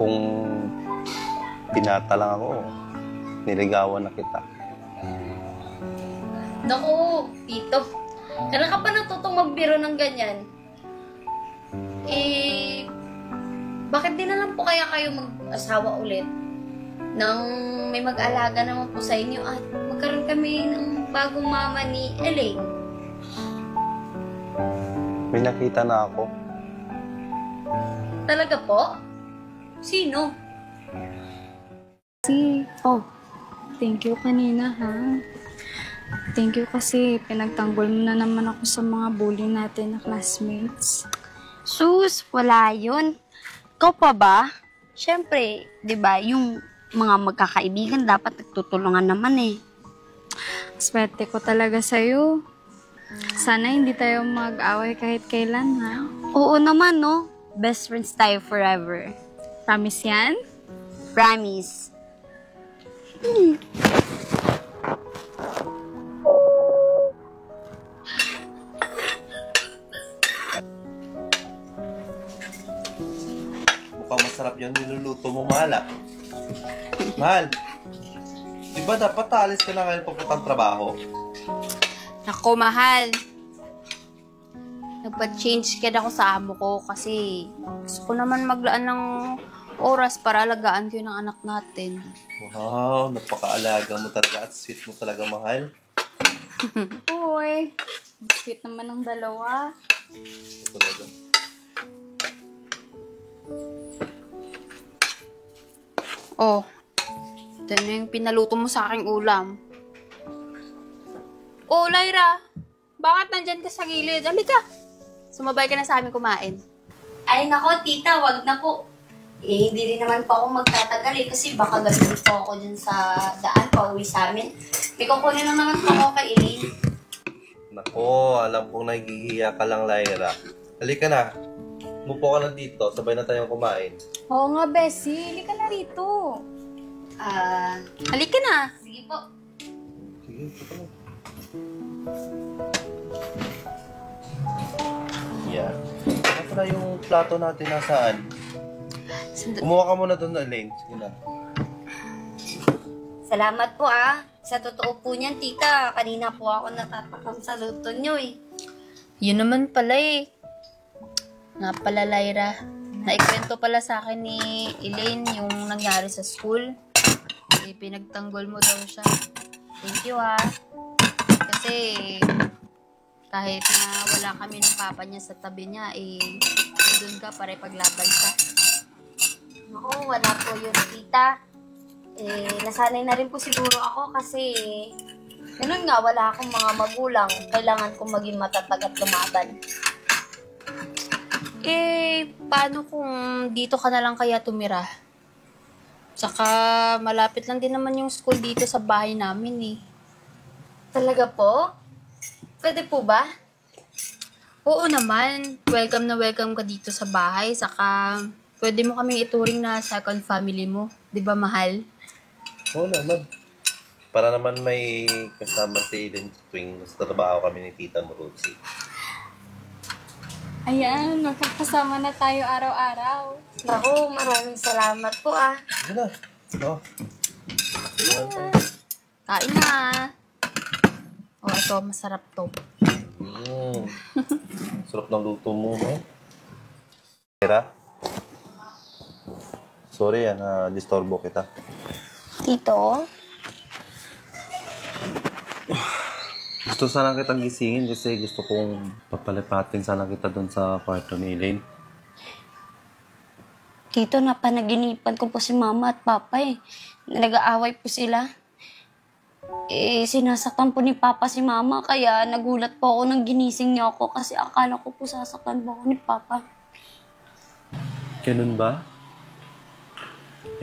Kung pinata lang ako, niligawan na kita. Naku, Tito. Kailan ka pa natutong magbiro ng ganyan? Bakit di na lang po kaya kayo mag-asawa ulit? Nang may mag-alaga naman po sa inyo at magkaroon kami ng bagong mama ni Elaine. May nakita na ako. Talaga po? Sino? Thank you kanina, ha? Thank you kasi pinagtanggol mo na naman ako sa mga bully natin na classmates. Sus, wala yun. Ikaw pa ba? Siyempre, di ba, yung mga magkakaibigan dapat nagtutulungan naman eh. Swerte ko talaga sa'yo. Sana hindi tayo mag-away kahit kailan, ha? Oo naman, no? Best friends tayo forever. Promise yan? Promise. Mukhang masarap yung niluluto mo, Mahal. Mahal, di ba dapat alis ka na ngayon papuntang trabaho? Nako, Mahal. Nagpa-change kid ako sa amo ko kasi gusto ko naman maglaan ng oras para alagaan ko yung anak natin. Wow, napakaalaga mo talaga at sweet mo talaga, Mahal. Uy, sweet naman ng dalawa. Talaga. Oh, ito na yung pinaluto mo sa aking ulam. Oh, Lyra, bakit nandyan ka sa gilid? Halika, sumabay ka na sa amin kumain. Ay nako, tita, wag na po. Hindi rin naman po ako magtatagal kasi baka gabi po ako dyan sa daan pauwi sa amin. May kukunin lang naman po ako kay Elaine. Nako, alam kong nagigiya ka lang, Lyra. Halika na. Umupo ka na dito, sabay na tayong kumain. Oo nga, Bessie. Hindi ka na rito. Halika na. Sige po. Sige, ito na. Yeah. Ano pala yung plato natin nasaan? Kumuha ka muna doon, Elaine. Sige na. Salamat po Sa totoo po niyan, tita, kanina po ako natatakam sa luto niyo eh. Yun naman pala eh. Nga pala, Lyra. Naikwento pala sa akin ni Elaine yung nangyari sa school. Pinagtanggol mo daw siya. Thank you Kasi kahit na wala kami ng papa niya sa tabi niya, doon ka para paglaban siya. Oo, wala po yun, tita. Nasanay na rin po siguro ako kasi ganun nga, wala akong mga magulang. Kailangan kong maging matatag at lumaban. Paano kung dito ka na lang kaya tumira? Tsaka malapit lang din naman yung school dito sa bahay namin eh. Talaga po? Pwede po ba? Oo naman. Welcome na welcome ka dito sa bahay. Saka pwede mo kaming ituring na second family mo. Di ba, Mahal? Oo naman. Para naman may kasama si Elaine tuwing sa trabaho kami ni Tita Morosi. Ayan, magkakasama na tayo araw-araw. Naku, maraming salamat po Sige na. Kain na. Ito, masarap to. Sarap ng luto mo, no? Tira? Sorry, disturbo kita. Tito? Gusto sana kitang gisingin kasi gusto kong papalipatin sana kita doon sa kwarto ni Elaine. Tito, napanaginipan ko po si mama at papa Nag-aaway po sila. Sinasaktan po ni papa si mama kaya nagulat po ako nang ginising niya ako kasi akala ko po sasaktan po ako ni papa. Ganun ba?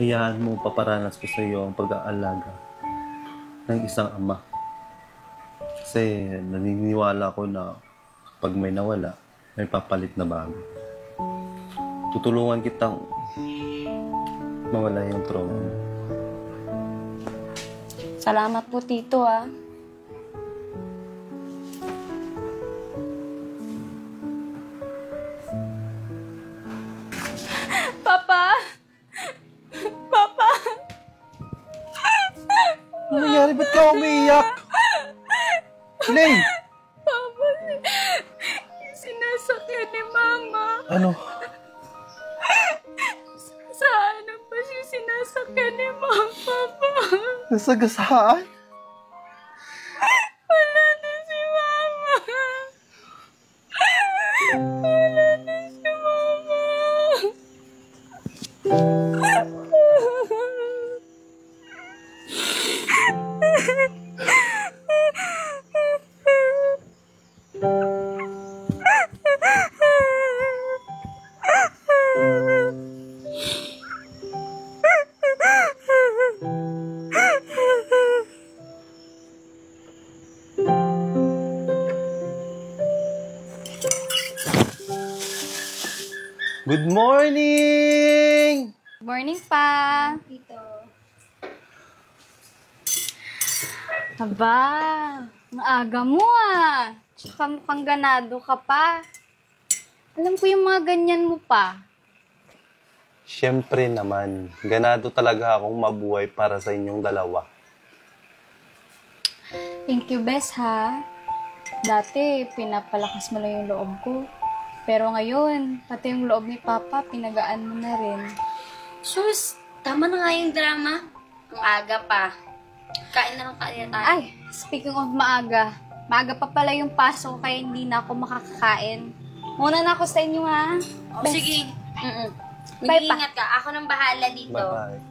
Hayaan mo paparanas ko sa iyo ang pag-aalaga ng isang ama. Kasi naniniwala ko na pag may nawala, may papalit na bago. Tutulungan kitang mawala yung trauma mo. Salamat po, Tito, Papa! ba't ka umiiyak? Elaine! Papa, sinasakyan ni Mama. Ano? Saan ang pa siya sinasakyan ni Mama, Papa? Nasagasaan? Wala na si Mama. Wala na si Mama. Good morning! Morning pa. Tito. Aba, ang aga mo ah. Tsaka mukhang ganado ka pa. Alam ko yung mga ganyan mo pa. Siyempre naman, ganado talaga akong mabuhay para sa inyong dalawa. Thank you, Bes, ha? Dati, pinapalakas mo lang yung loob ko. Pero ngayon, pati yung loob ni Papa, pinagaan mo na rin. Sus, tama na nga yung drama. Ang aga pa. Kain na lang tayo. Ay, speaking of maaga, maaga pa pala yung pasok kaya hindi na ako makakakain. Muna na ako sa inyo, ha? Oh, Bes. sige. Bye pa. Mag-iingat ka. Ako nang bahala dito. Bye-bye.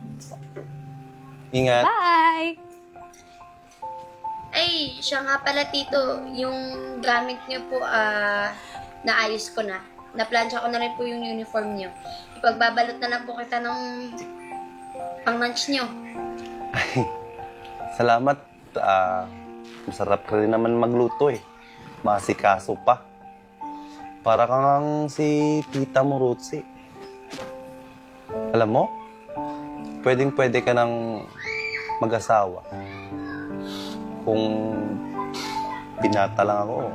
Ingat. Bye! Ay, siya nga pala, Tito. Yung gamit niyo po, naayos ko na. Naplansya ko na rin po yung uniform niyo. Ipagbabalot na lang po kita ng pang-lunch niyo. Salamat. Masarap ka rin naman magluto eh. Masikaso pa. Para kang si Tita Murutsi. Alam mo, pwedeng-pwede ka ng mag-asawa. Kung binata lang ako,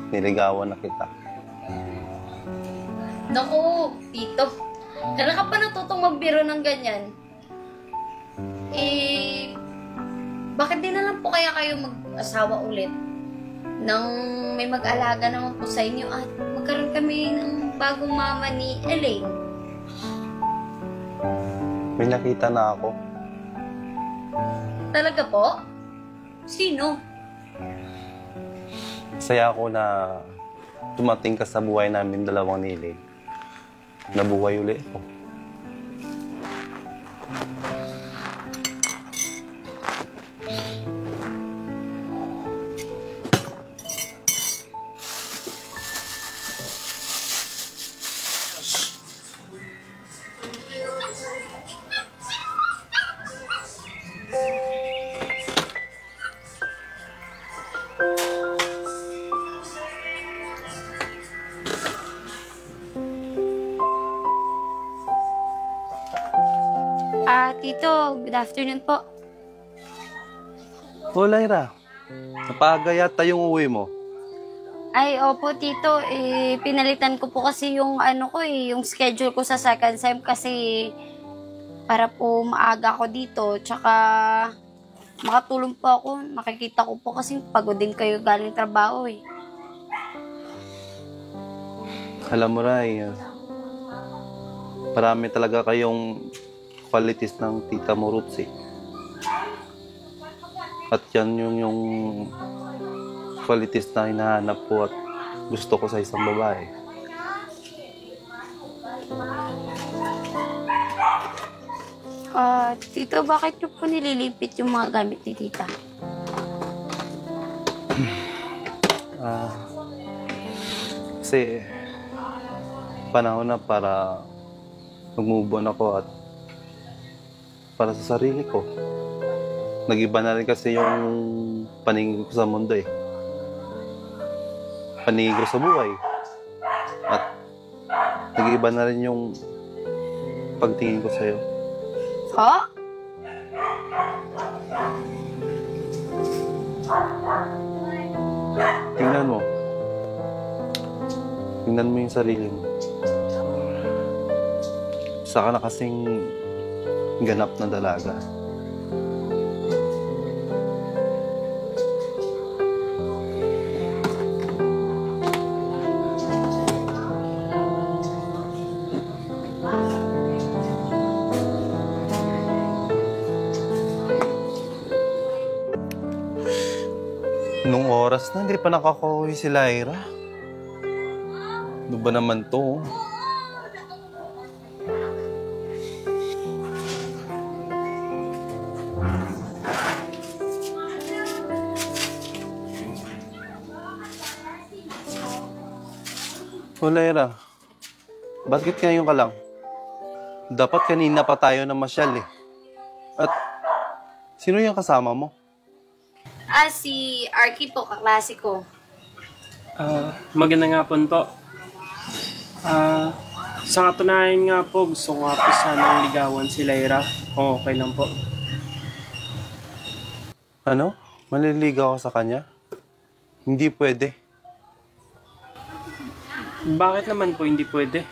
niligawan na kita. Naku, Tito. Kailan ka pa natutong magbiro ng ganyan? Bakit di na lang po kaya kayo mag-asawa ulit? Nang may mag-alaga naman po sa inyo at magkaroon kami ng bagong mama ni Elaine. May nakita na ako. Talaga po? Sino? Saya ako na tumating ka sa buhay namin dalawang nilid. Nabuhay ulit ako. Tito, good afternoon po. Oh, Lyra. Napaga yata yung uwi mo. Ay, opo, Tito. Pinalitan ko po kasi yung yung schedule ko sa second sem kasi para po maaga ako dito. Tsaka makatulong po ako. Nakikita ko po kasi pagod din kayo galing trabaho eh. Alam mo, Ray, marami talaga kayong qualities ng Tita Murutsi. At yan yung qualities na hinahanap ko at gusto ko sa isang babae. Tito, bakit niyo po nililipit yung mga gamit ni Tita? Kasi panahon na para mag-move on ako at para sa sarili ko. Nag-iba na rin kasi yung paningin ko sa mundo eh. Paningin ko sa buhay. At nag-iba na rin yung pagtingin ko sa'yo. Ho? Tingnan mo. Tingnan mo yung sarili mo. Saka na kasing ganap na dalaga. Nung oras na, hindi pa nakakauwi si Lyra. Ano ba naman to? Oh, Lyra. Bakit ngayon ka lang? Dapat kanina pa tayo na masyal eh. At sino yung kasama mo? Si Arky po, kaklase ko. Maganda nga po to. Sa katunayan nga po, gusto ko nga po sanang ligawan si Lyra. Kung okay lang po. Ano? Maliligaw ka sa kanya? Hindi pwede. Bakit naman po hindi pwede?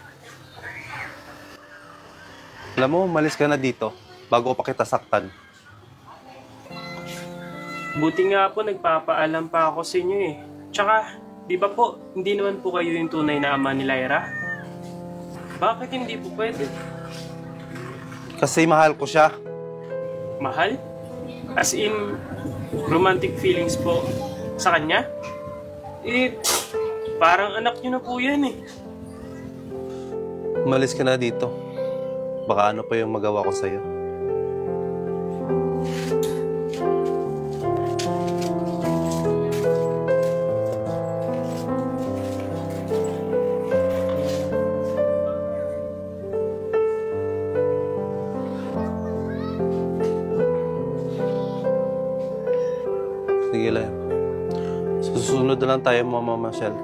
Alam mo, malis ka na dito bago pa kita saktan. Buti nga po nagpapaalam pa ako sa inyo eh. Tsaka, di ba po, hindi naman po kayo yung tunay na ama ni Lyra? Bakit hindi po pwede? Kasi mahal ko siya. Mahal? As in, romantic feelings po sa kanya? Eh, parang anak niyo na po yan eh. Malis ka na dito. Baka ano pa yung magawa ko sa'yo. Sige lang. Susunod na lang tayo, Mama Michelle.